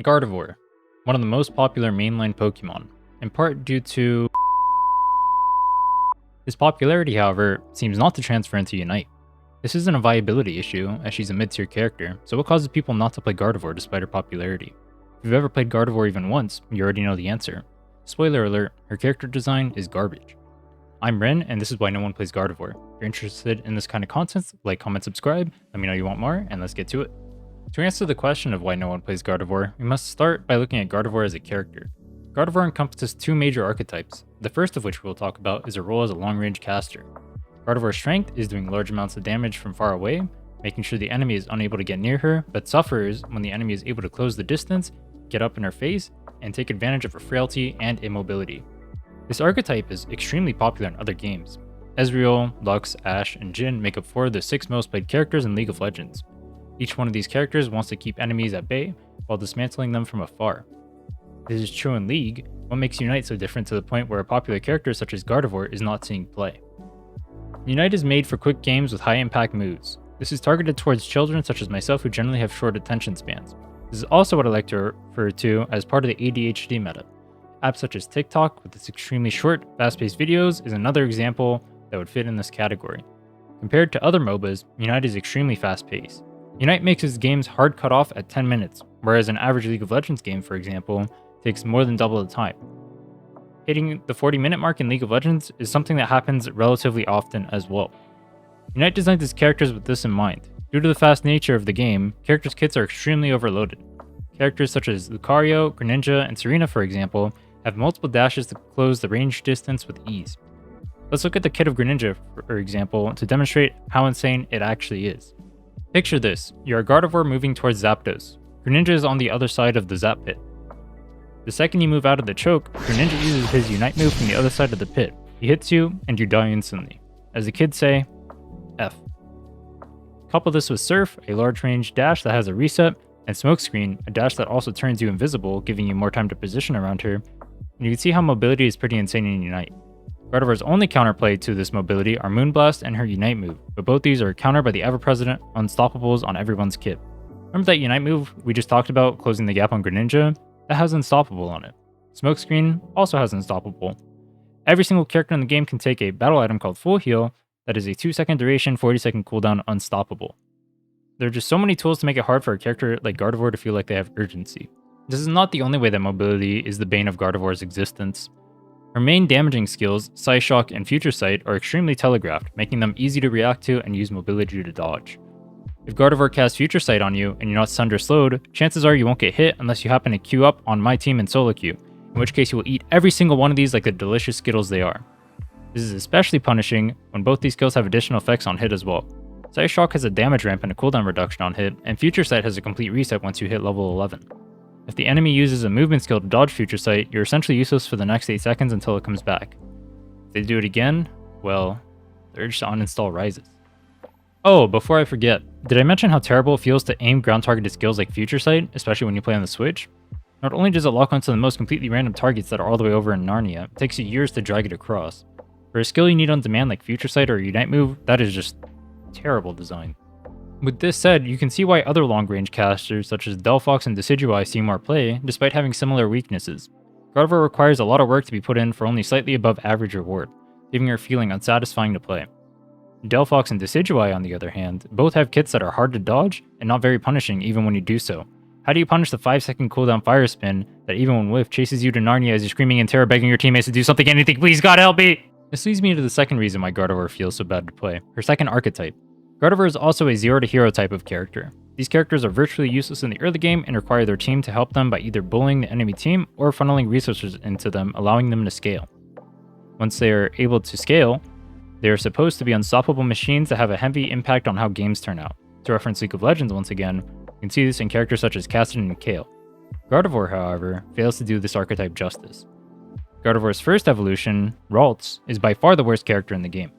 Gardevoir, one of the most popular mainline Pokemon, in part due to his popularity, however, seems not to transfer into Unite. This isn't a viability issue, as she's a mid-tier character, so what causes people not to play Gardevoir despite her popularity? If you've ever played Gardevoir even once, you already know the answer. Spoiler alert, her character design is garbage. I'm Rhinne, and this is why no one plays Gardevoir. If you're interested in this kind of content, like, comment, subscribe, let me know you want more, and let's get to it. To answer the question of why no one plays Gardevoir, we must start by looking at Gardevoir as a character. Gardevoir encompasses two major archetypes, the first of which we'll talk about is her role as a long-range caster. Gardevoir's strength is doing large amounts of damage from far away, making sure the enemy is unable to get near her, but suffers when the enemy is able to close the distance, get up in her face, and take advantage of her frailty and immobility. This archetype is extremely popular in other games. Ezreal, Lux, Ashe, and Jhin make up 4 of the 6 most played characters in League of Legends. Each one of these characters wants to keep enemies at bay while dismantling them from afar. This is true in League. What makes Unite so different to the point where a popular character such as Gardevoir is not seeing play? Unite is made for quick games with high impact moves. This is targeted towards children such as myself who generally have short attention spans. This is also what I like to refer to as part of the ADHD meta. Apps such as TikTok with its extremely short, fast-paced videos is another example that would fit in this category. Compared to other MOBAs, Unite is extremely fast-paced. Unite makes its games hard cut off at 10 minutes, whereas an average League of Legends game, for example, takes more than double the time. Hitting the 40-minute mark in League of Legends is something that happens relatively often as well. Unite designed its characters with this in mind. Due to the fast nature of the game, characters' kits are extremely overloaded. Characters such as Lucario, Greninja, and Serena, for example, have multiple dashes to close the range distance with ease. Let's look at the kit of Greninja, for example, to demonstrate how insane it actually is. Picture this, you're a Gardevoir moving towards Zapdos. Greninja is on the other side of the Zap pit. The second you move out of the choke, Greninja uses his Unite move from the other side of the pit. He hits you, and you die instantly. As the kids say, F. Couple this with Surf, a large range dash that has a reset, and Smokescreen, a dash that also turns you invisible, giving you more time to position around her, and you can see how mobility is pretty insane in Unite. Gardevoir's only counterplay to this mobility are Moonblast and her Unite move, but both these are countered by the ever-present Unstoppables on everyone's kit. Remember that Unite move we just talked about, closing the gap on Greninja? That has Unstoppable on it. Smokescreen also has Unstoppable. Every single character in the game can take a battle item called Full Heal, that is a 2-second duration, 40-second cooldown Unstoppable. There are just so many tools to make it hard for a character like Gardevoir to feel like they have urgency. This is not the only way that mobility is the bane of Gardevoir's existence. Her main damaging skills, Psyshock and Future Sight, are extremely telegraphed, making them easy to react to and use mobility to dodge. If Gardevoir casts Future Sight on you and you're not stunned or slowed, chances are you won't get hit unless you happen to queue up on my team in solo queue, in which case you will eat every single one of these like the delicious Skittles they are. This is especially punishing when both these skills have additional effects on hit as well. Psyshock has a damage ramp and a cooldown reduction on hit, and Future Sight has a complete reset once you hit level 11. If the enemy uses a movement skill to dodge Future Sight, you're essentially useless for the next 8 seconds until it comes back. If they do it again, well, the urge to uninstall rises. Oh, before I forget, did I mention how terrible it feels to aim ground targeted skills like Future Sight, especially when you play on the Switch? Not only does it lock onto the most completely random targets that are all the way over in Narnia, it takes you years to drag it across. For a skill you need on demand like Future Sight or a Unite move, that is just terrible design. With this said, you can see why other long-range casters such as Delphox and Decidueye see more play, despite having similar weaknesses. Gardevoir requires a lot of work to be put in for only slightly above average reward, leaving her feeling unsatisfying to play. Delphox and Decidueye, on the other hand, both have kits that are hard to dodge and not very punishing even when you do so. How do you punish the 5-second cooldown Fire Spin that even when whiffed chases you to Narnia as you're screaming in terror begging your teammates to do something, anything, please God help me! This leads me to the second reason why Gardevoir feels so bad to play, her second archetype. Gardevoir is also a 0 to hero type of character. These characters are virtually useless in the early game and require their team to help them by either bullying the enemy team or funneling resources into them, allowing them to scale. Once they are able to scale, they are supposed to be unstoppable machines that have a heavy impact on how games turn out. To reference League of Legends once again, you can see this in characters such as Cassidy and Kale. Gardevoir, however, fails to do this archetype justice. Gardevoir's first evolution, Ralts, is by far the worst character in the game.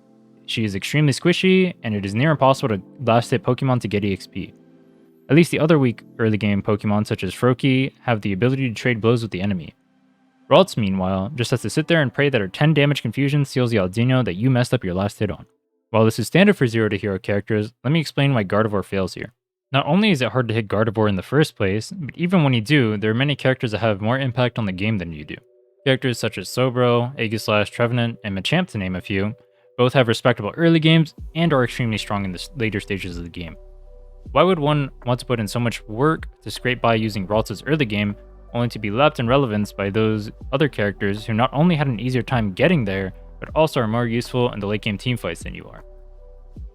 She is extremely squishy, and it is near impossible to last hit Pokemon to get EXP. At least the other weak early game Pokemon such as Froakie have the ability to trade blows with the enemy. Ralts, meanwhile, just has to sit there and pray that her 10 damage confusion seals the Aldino that you messed up your last hit on. While this is standard for 0 to hero characters, let me explain why Gardevoir fails here. Not only is it hard to hit Gardevoir in the first place, but even when you do, there are many characters that have more impact on the game than you do. Characters such as Sobro, Aegislash, Trevenant, and Machamp to name a few, both have respectable early games and are extremely strong in the later stages of the game. Why would one want to put in so much work to scrape by using Ralts's early game, only to be lapped in relevance by those other characters who not only had an easier time getting there, but also are more useful in the late game teamfights than you are?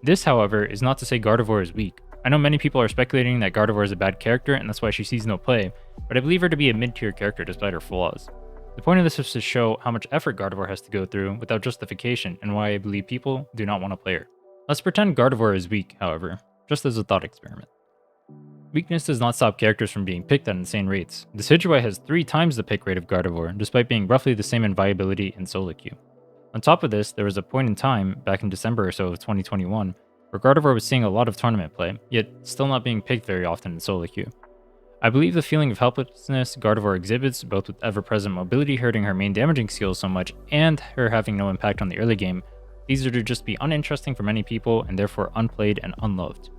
This, however, is not to say Gardevoir is weak. I know many people are speculating that Gardevoir is a bad character and that's why she sees no play, but I believe her to be a mid-tier character despite her flaws. The point of this is to show how much effort Gardevoir has to go through without justification and why I believe people do not want to play her. Let's pretend Gardevoir is weak, however, just as a thought experiment. Weakness does not stop characters from being picked at insane rates. The Decidueye has 3 times the pick rate of Gardevoir, despite being roughly the same in viability and solo queue. On top of this, there was a point in time, back in December or so of 2021, where Gardevoir was seeing a lot of tournament play, yet still not being picked very often in solo queue. I believe the feeling of helplessness Gardevoir exhibits, both with ever-present mobility hurting her main damaging skills so much, and her having no impact on the early game, these are to just be uninteresting for many people and therefore unplayed and unloved.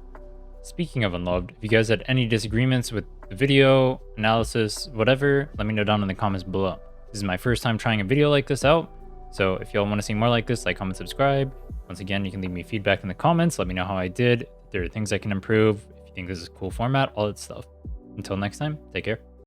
Speaking of unloved, if you guys had any disagreements with the video, analysis, whatever, let me know down in the comments below. This is my first time trying a video like this out, so if y'all want to see more like this, like, comment, subscribe. Once again, you can leave me feedback in the comments, let me know how I did, if there are things I can improve, if you think this is a cool format, all that stuff. Until next time, take care.